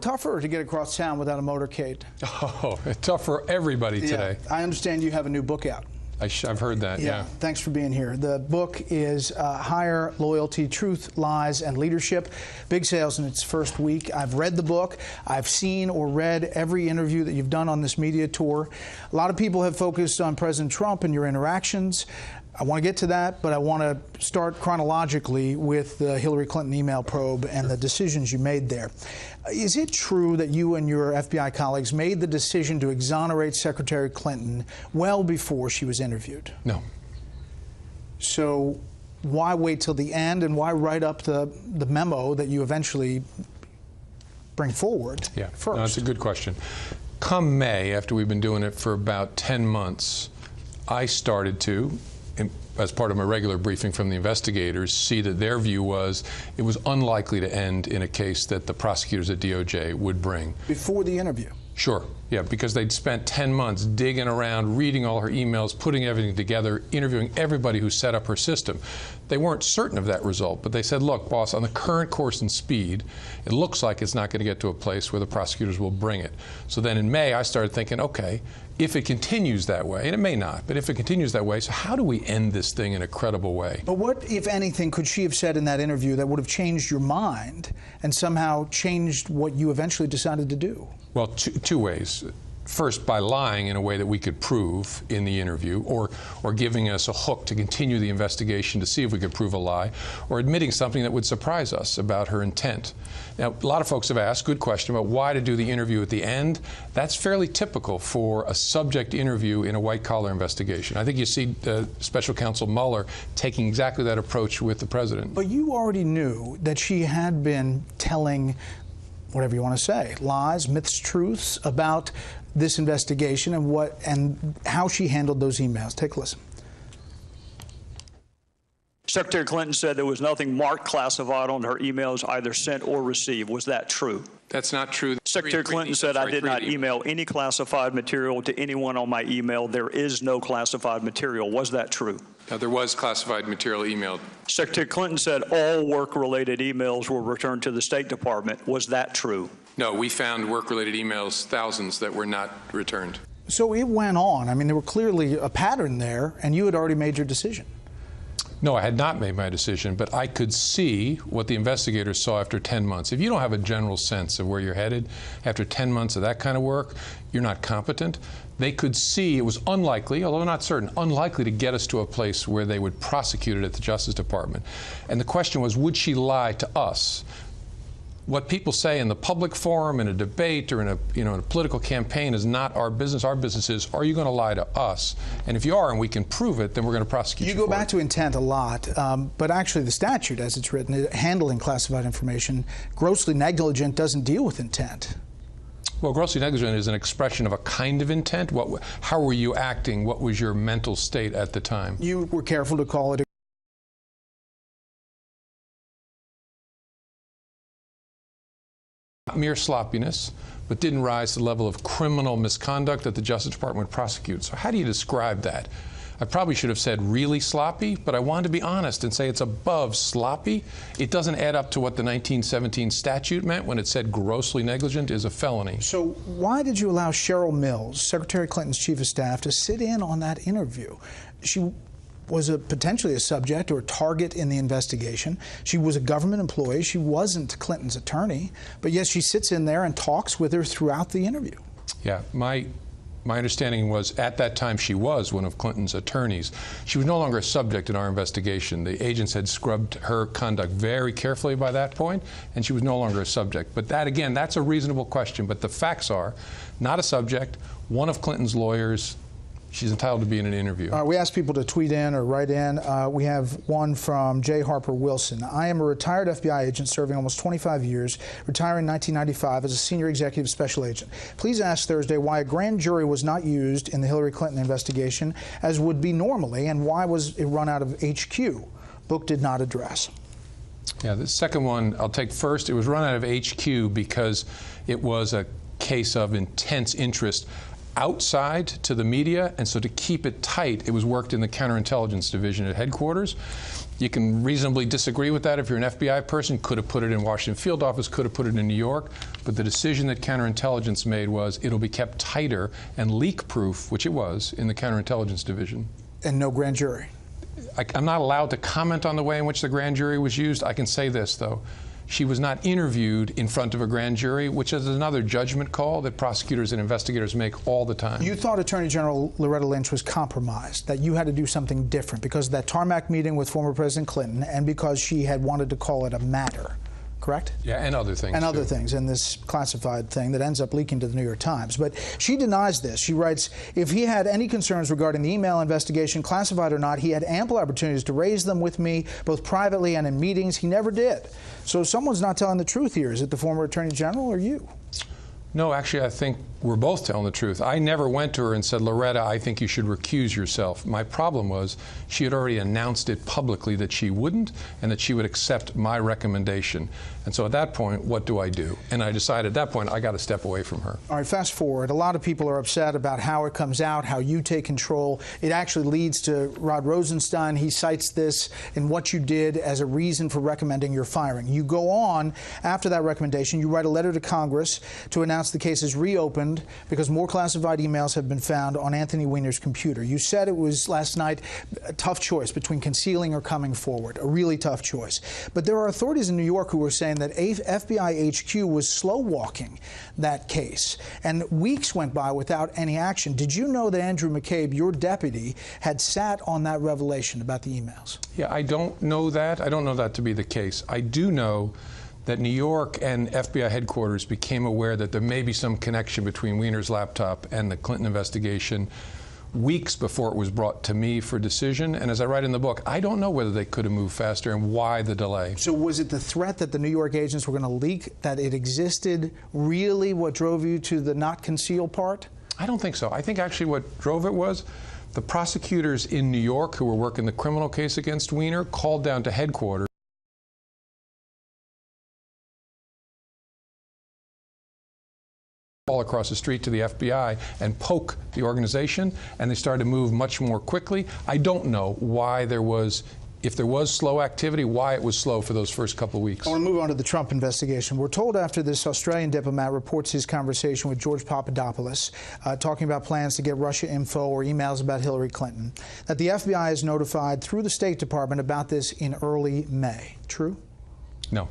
tougher to get across town without a motorcade? Oh, it's tough for everybody today. I understand you have a new book out. I've heard that, yeah. Thanks for being here. The book is Hire, Loyalty, Truth, Lies, and Leadership. Big sales in its first week. I've read the book. I've seen or read every interview that you've done on this media tour. A lot of people have focused on President Trump and your interactions. I want to get to that, but I want to start chronologically with the Hillary Clinton email probe and the decisions you made there. Is it true that you and your FBI colleagues made the decision to exonerate Secretary Clinton well before she was interviewed? No. So why wait till the end, and why write up the memo that you eventually bring forward first? No, that's a good question. Come May, after we've been doing it for about 10 months, I started to, as part of my regular briefing from the investigators, see that their view was it was unlikely to end in a case that the prosecutors at DOJ would bring. Before the interview? Sure, yeah, because they'd spent 10 months digging around, reading all her emails, putting everything together, interviewing everybody who set up her system. They weren't certain of that result, but they said, look, boss, on the current course and speed, it looks like it's not going to get to a place where the prosecutors will bring it. So then in May, I started thinking, okay, if it continues that way, and it may not, but if it continues that way, so how do we end this thing in a credible way? But what, if anything, could she have said in that interview that would have changed your mind and somehow changed what you eventually decided to do? Well, two ways. First, by lying in a way that we could prove in the interview, or giving us a hook to continue the investigation to see if we could prove a lie, or admitting something that would surprise us about her intent. Now, a lot of folks have asked, good question, about why to do the interview at the end. That's fairly typical for a subject interview in a white-collar investigation. I think you see Special Counsel Mueller taking exactly that approach with the president. But you already knew that she had been telling, whatever you want to say, lies, myths, truths about this investigation and how she handled those emails. Take a listen. Secretary Clinton said there was nothing marked classified on her emails, either sent or received. Was that true? That's not true. Secretary Clinton said, I did not email any classified material to anyone on my email. There is no classified material. Was that true? Now, there was classified material emailed. Secretary Clinton said all work-related emails were returned to the State Department. Was that true? No, we found work-related emails, thousands, that were not returned. So it went on. I mean, there were clearly a pattern there, and you had already made your decision. No, I had not made my decision, but I could see what the investigators saw after 10 months. If you don't have a general sense of where you're headed after 10 months of that kind of work, you're not competent. They could see it was unlikely, although not certain, unlikely to get us to a place where they would prosecute it at the Justice Department. And the question was, would she lie to us? What people say in the public forum, in a debate, or in a political campaign is not our business. Our business is, are you going to lie to us? And if you are, and we can prove it, then we're going to prosecute you. You go back to intent a lot, but actually the statute, as it's written, handling classified information, grossly negligent doesn't deal with intent. Well, grossly negligent is an expression of a kind of intent. How were you acting? What was your mental state at the time? You were careful to call it mere sloppiness, but didn't rise to the level of criminal misconduct that the Justice Department would prosecute. So how do you describe that? I probably should have said really sloppy, but I wanted to be honest and say it's above sloppy. It doesn't add up to what the 1917 statute meant when it said grossly negligent is a felony. So why did you allow Cheryl Mills, Secretary Clinton's chief of staff, to sit in on that interview? She was potentially a subject or a target in the investigation. She was a government employee. She wasn't Clinton's attorney, but yet she sits in there and talks with her throughout the interview. Yeah, my understanding was at that time she was one of Clinton's attorneys. She was no longer a subject in our investigation. The agents had scrubbed her conduct very carefully by that point, and she was no longer a subject. But that, again, that's a reasonable question. But the facts are, not a subject, one of Clinton's lawyers. She's entitled to be in an interview. We asked people to tweet in or write in. We have one from J. Harper Wilson. I am a retired FBI agent serving almost 25 years, retiring in 1995 as a senior executive special agent. Please ask Thursday why a grand jury was not used in the Hillary Clinton investigation as would be normally, and why was it run out of HQ? Book did not address. Yeah, the second one I'll take first. It was run out of HQ because it was a case of intense interest. outside to the media, and so to keep it tight, it was worked in the counterintelligence division at headquarters. You can reasonably disagree with that if you're an FBI person. Could have put it in Washington field office, could have put it in New York. But the decision that counterintelligence made was it'll be kept tighter and leak-proof, which it was, in the counterintelligence division. And no grand jury? I'm not allowed to comment on the way in which the grand jury was used. I can say this, though. She was not interviewed in front of a grand jury, which is another judgment call that prosecutors and investigators make all the time. You thought Attorney General Loretta Lynch was compromised, that you had to do something different because of that tarmac meeting with former President Clinton and because she had wanted to call it a matter, correct? Yeah, and other things. And other things, and this classified thing that ends up leaking to the New York Times. But she denies this. She writes, if he had any concerns regarding the email investigation, classified or not, he had ample opportunities to raise them with me, both privately and in meetings. He never did. So someone's not telling the truth here. Is it the former Attorney General or you? No, actually, I think we're both telling the truth. I never went to her and said, Loretta, I think you should recuse yourself. My problem was she had already announced it publicly that she wouldn't and that she would accept my recommendation. And so at that point, what do I do? And I decided at that point, I got to step away from her. All right, fast forward. A lot of people are upset about how it comes out, how you take control. It actually leads to Rod Rosenstein. He cites this in what you did as a reason for recommending your firing. You go on after that recommendation. You write a letter to Congress to announce the case is reopened because more classified emails have been found on Anthony Weiner's computer. You said it was last night a tough choice between concealing or coming forward, a really tough choice. But there are authorities in New York who are saying that FBI HQ was slow walking that case, and weeks went by without any action. Did you know that Andrew McCabe, your deputy, had sat on that revelation about the emails? Yeah, I don't know that. I don't know that to be the case. I do know that New York and FBI headquarters became aware that there may be some connection between Weiner's laptop and the Clinton investigation weeks before it was brought to me for decision. And as I write in the book, I don't know whether they could have moved faster and why the delay. So was it the threat that the New York agents were going to leak, that it existed, really what drove you to the not conceal part? I don't think so. I think actually what drove it was the prosecutors in New York who were working the criminal case against Weiner called down to headquarters all across the street to the FBI and poke the organization, and they started to move much more quickly. I don't know why there was, if there was slow activity, why it was slow for those first couple of weeks. I want to move on to the Trump investigation. We're told after this Australian diplomat reports his conversation with George Papadopoulos, talking about plans to get Russia info or emails about Hillary Clinton, that the FBI is notified through the State Department about this in early May. True? No.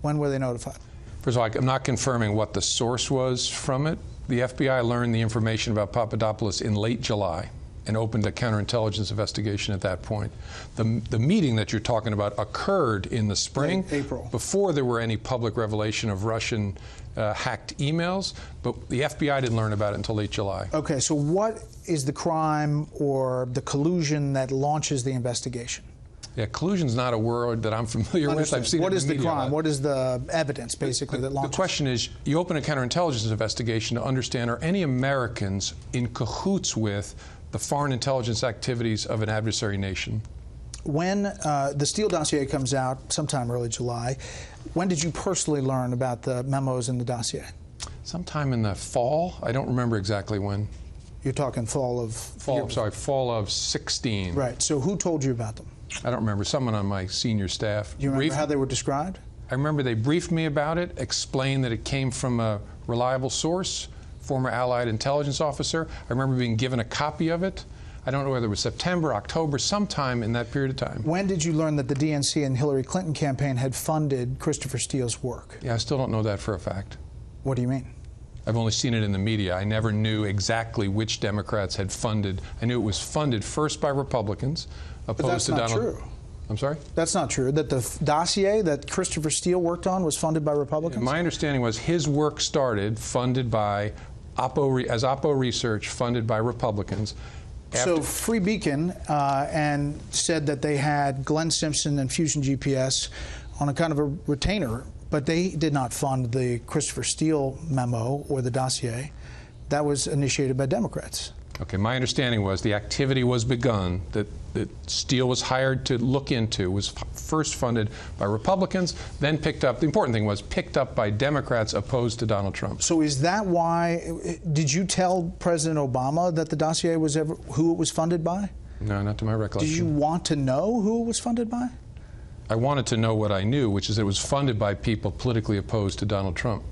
When were they notified? First of all, I'm not confirming what the source was from it. The FBI learned the information about Papadopoulos in late July and opened a counterintelligence investigation at that point. The meeting that you're talking about occurred in the spring, April, before there were any public revelation of Russian hacked emails, but the FBI didn't learn about it until late July. Okay, so what is the crime or the collusion that launches the investigation? Yeah, collusion's not a word that I'm familiar with. I've seen what it is in the media crime? What is the evidence, basically, that launches? The question is, you open a counterintelligence investigation to understand, are any Americans in cahoots with the foreign intelligence activities of an adversary nation? When the Steele dossier comes out, sometime early July, when did you personally learn about the memos in the dossier? Sometime in the fall. I don't remember exactly when. You're talking fall of... fall of 16. Right. So who told you about them? I don't remember. Someone on my senior staff. Do you remember how they were described? I remember they briefed me about it, explained that it came from a reliable source, former Allied intelligence officer. I remember being given a copy of it. I don't know whether it was September, October, sometime in that period of time. When did you learn that the DNC and Hillary Clinton campaign had funded Christopher Steele's work? Yeah, I still don't know that for a fact. What do you mean? I've only seen it in the media. I never knew exactly which Democrats had funded. I knew it was funded first by Republicans, opposed to Donald. But that's not true. I'm sorry? That's not true. That the dossier that Christopher Steele worked on was funded by Republicans? My understanding was his work started funded by as Oppo Research, funded by Republicans. So Free Beacon and said that they had Glenn Simpson and Fusion GPS on a kind of a retainer, but they did not fund the Christopher Steele memo or the dossier. That was initiated by Democrats. Okay, my understanding was the activity was begun, that Steele was hired to look into, was first funded by Republicans, then picked up, the important thing was picked up by Democrats opposed to Donald Trump. So is that why, did you tell President Obama that the dossier was who it was funded by? No, not to my recollection. Did you want to know who it was funded by? I wanted to know what I knew, which is that it was funded by people politically opposed to Donald Trump.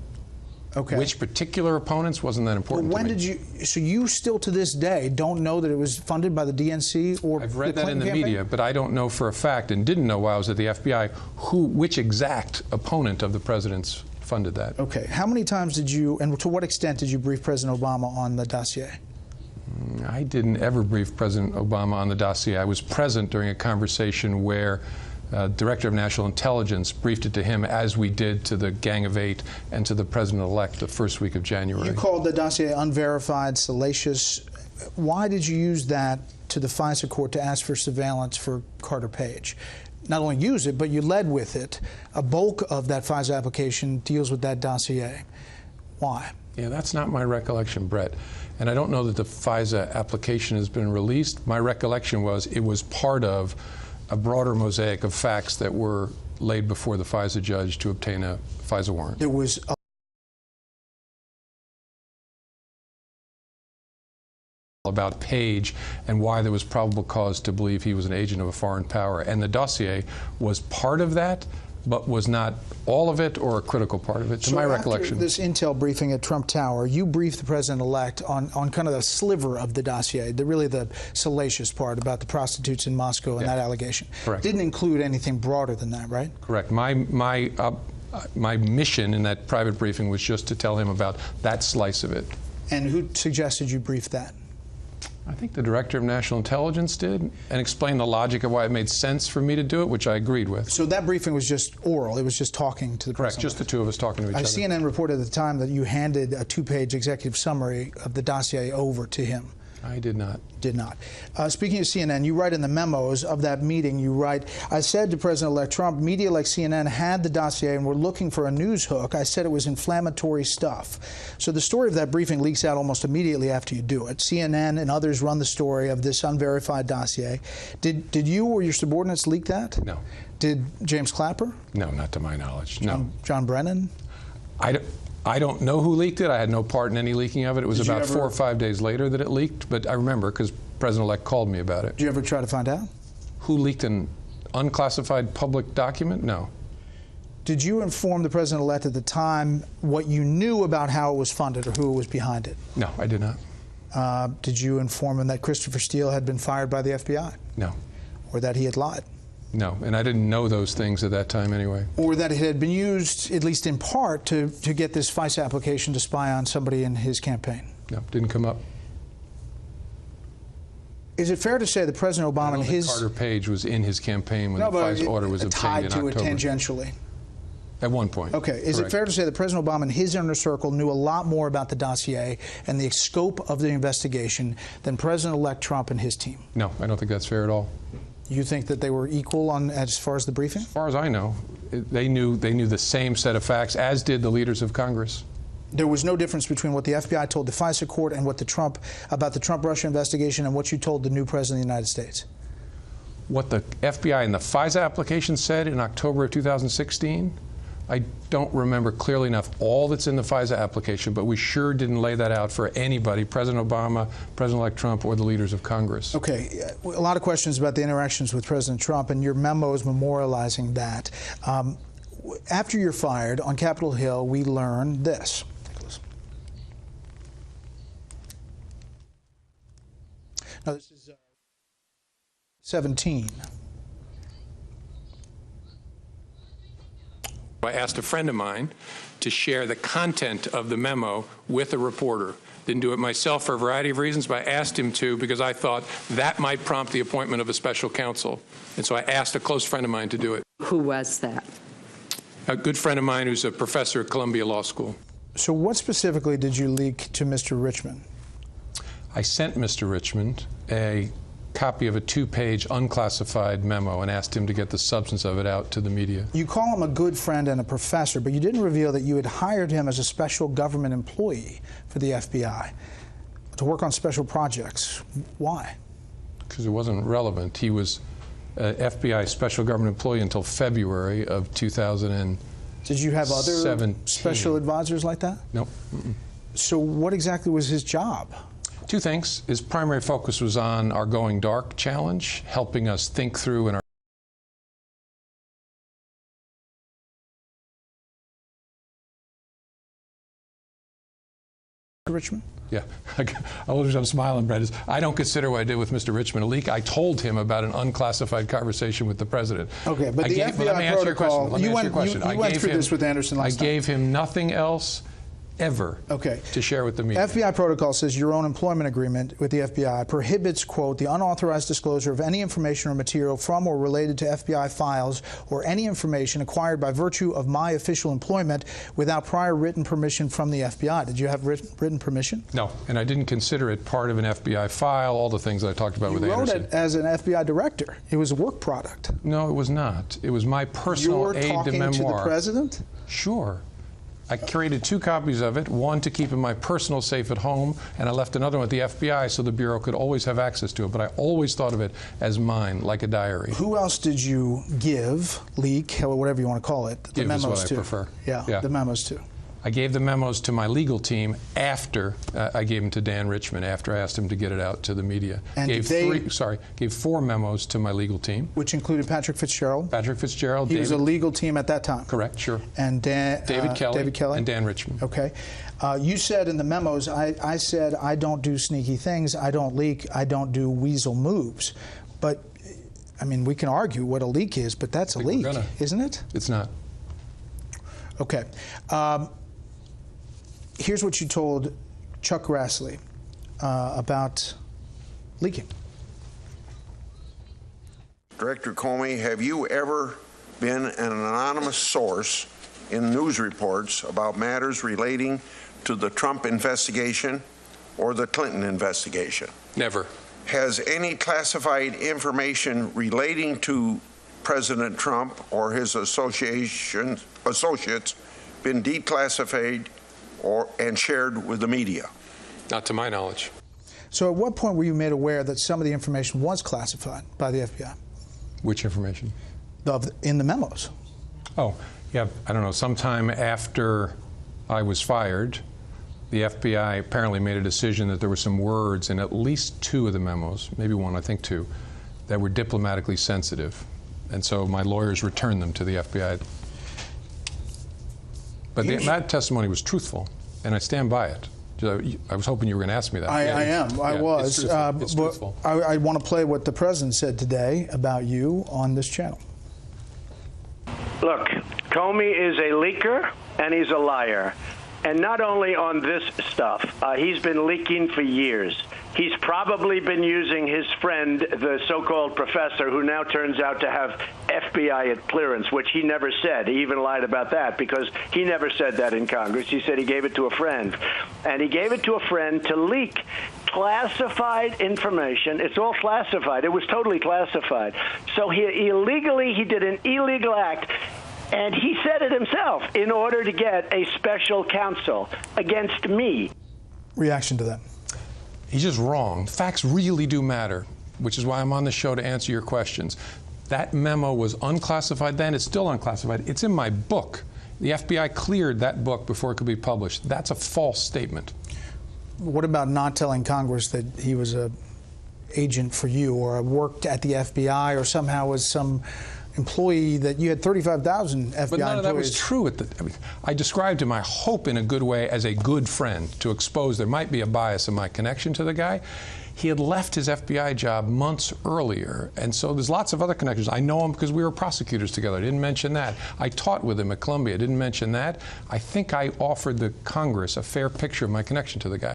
Okay. Which particular opponents wasn't that important when to me. did you, so you still to this day don't know that it was funded by the DNC or I've read the that in the campaign? media, but I don't know for a fact, and didn't know while I was at the FBI, which exact opponent of the president's funded that. Okay. How many times did you, and to what extent did you brief President Obama on the dossier? I didn't ever brief President Obama on the dossier. I was present during a conversation where Director of National Intelligence briefed it to him, as we did to the Gang of Eight and to the President-elect the first week of January. You called the dossier unverified, salacious. Why did you use that to the FISA court to ask for surveillance for Carter Page? Not only use it, but you led with it. A bulk of that FISA application deals with that dossier. Why? Yeah, that's not my recollection, Brett. And I don't know that the FISA application has been released. My recollection was it was part of a broader mosaic of facts that were laid before the FISA judge to obtain a FISA warrant. There was about Page and why there was probable cause to believe he was an agent of a foreign power. And the dossier was part of that, but was not all of it or a critical part of it, to my recollection. This intel briefing at Trump Tower, you briefed the president-elect on kind of the sliver of the dossier, really the salacious part about the prostitutes in Moscow and that allegation. Correct. Didn't include anything broader than that, right? Correct. My mission in that private briefing was just to tell him about that slice of it. And who suggested you brief that? I think the Director of National Intelligence did, and explained the logic of why it made sense for me to do it, which I agreed with. So that briefing was just oral. It was just talking to the Correct, just the two of us talking to each other. CNN reported at the time that you handed a two-page executive summary of the dossier over to him. I did not. Did not. Speaking of CNN, you write in the memos of that meeting, you write, I said to President-elect Trump, media like CNN had the dossier and were looking for a news hook. I said it was inflammatory stuff. So the story of that briefing leaks out almost immediately after you do it. CNN and others run the story of this unverified dossier. Did you or your subordinates leak that? No. Did James Clapper? No, not to my knowledge. No. John Brennan? I don't know who leaked it. I had no part in any leaking of it. It was about 4 or 5 days later that it leaked, but I remember because President-elect called me about it. Did you ever try to find out? Who leaked an unclassified public document? No. Did you inform the President-elect at the time what you knew about how it was funded or who was behind it? No, I did not. Did you inform him that Christopher Steele had been fired by the FBI? No. Or that he had lied? No, and I didn't know those things at that time anyway. Or that it had been used, at least in part, to get this FISA application to spy on somebody in his campaign? No, didn't come up. Is it fair to say that President Obama and his... Carter Page was in his campaign when the FISA order was obtained in October. Tied to it tangentially? At one point. Okay. Is it fair to say that President Obama and his inner circle knew a lot more about the dossier and the scope of the investigation than President-elect Trump and his team? No, I don't think that's fair at all. You think that they were equal on as far as the briefing? As far as I know, they knew the same set of facts, as did the leaders of Congress. There was no difference between what the FBI told the FISA court and what about the Trump-Russia investigation and what you told the new President of the United States? What the FBI and the FISA application said in October of 2016, I don't remember clearly enough all that's in the FISA application, but we sure didn't lay that out for anybody, President Obama, President-elect Trump, or the leaders of Congress. Okay. A lot of questions about the interactions with President Trump, and your memo is memorializing that. After you're fired on Capitol Hill, we learn this. Take a listen. Now, this is 17. I asked a friend of mine to share the content of the memo with a reporter. Didn't do it myself for a variety of reasons, but I asked him to because I thought that might prompt the appointment of a special counsel. And so I asked a close friend of mine to do it. Who was that? A good friend of mine who's a professor at Columbia Law School. So what specifically did you leak to Mr. Richmond? I sent Mr. Richmond a copy of a 2-page unclassified memo and asked him to get the substance of it out to the media. You call him a good friend and a professor, but you didn't reveal that you had hired him as a special government employee for the FBI. to work on special projects. Why? Because it wasn't relevant. He was an FBI special government employee until February of 2017. Did you have other special advisors like that? No. So what exactly was his job? Two things. His primary focus was on our Going Dark challenge, helping us think through in our Richmond? Yeah. I'm smiling, Brett. I don't consider what I did with Mr. Richmond a leak. I told him about an unclassified conversation with the president. Okay, but the FBI protocol, you went through this with Anderson last time. I gave him nothing else ever to share with the media. FBI protocol says your own employment agreement with the FBI prohibits, quote, the unauthorized disclosure of any information or material from or related to FBI files or any information acquired by virtue of my official employment without prior written permission from the FBI. Did you have written permission? No, and I didn't consider it part of an FBI file, all the things I talked about with Anderson. You wrote it as an FBI director. It was a work product. No, it was not. It was my personal aide to memoir. You were talking to the president? Sure. I created 2 copies of it, one to keep in my personal safe at home, and I left another one at the FBI so the Bureau could always have access to it. But I always thought of it as mine, like a diary. Who else did you give, leak, or whatever you want to call it, the give memos is what to? I prefer. Yeah, the memos to. I gave the memos to my legal team after I gave them to Dan Richmond, after I asked him to get it out to the media. And gave 4 memos to my legal team. Which included Patrick Fitzgerald? Patrick Fitzgerald. He was a legal team at that time? Correct, sure. And David Kelly. And Dan Richmond. Okay. You said in the memos, I said, I don't do sneaky things, I don't leak, I don't do weasel moves. But, I mean, we can argue what a leak is, but that's a leak, isn't it? It's not. Okay. Here's what you told Chuck Grassley about leaking. Director Comey, have you ever been an anonymous source in news reports about matters relating to the Trump investigation or the Clinton investigation? Never. Has any classified information relating to President Trump or his associates been declassified and shared with the media? Not to my knowledge. So at what point were you made aware that some of the information was classified by the FBI? Which information? In the memos. Oh, yeah, I don't know, sometime after I was fired, the FBI apparently made a decision that there were some words in at least 2 of the memos, maybe 1, I think 2, that were diplomatically sensitive. And so my lawyers returned them to the FBI. But that testimony was truthful, and I stand by it. I was hoping you were going to ask me that. I was. It's truthful. I want to play what the president said today about you on this channel. Look, Comey is a leaker, and he's a liar. And not only on this stuff, he's been leaking for years. He's probably been using his friend, the so-called professor, who now turns out to have FBI clearance, which he never said. He even lied about that because he never said that in Congress. He said he gave it to a friend. And he gave it to a friend to leak classified information. It's all classified. It was totally classified. So he did an illegal act. And he said it himself, in order to get a special counsel against me. Reaction to that? He's just wrong. Facts really do matter, which is why I'm on the show to answer your questions. That memo was unclassified then. It's still unclassified. It's in my book. The FBI cleared that book before it could be published. That's a false statement. What about not telling Congress that he was an agent for you or worked at the FBI or somehow was some employee that you had 35,000 FBI employees? But none of that was true. I described him, I hope in a good way, as a good friend to expose there might be a bias in my connection to the guy. He had left his FBI job months earlier, and so there's lots of other connections. I know him because we were prosecutors together. I didn't mention that. I taught with him at Columbia. I didn't mention that. I think I offered the Congress a fair picture of my connection to the guy.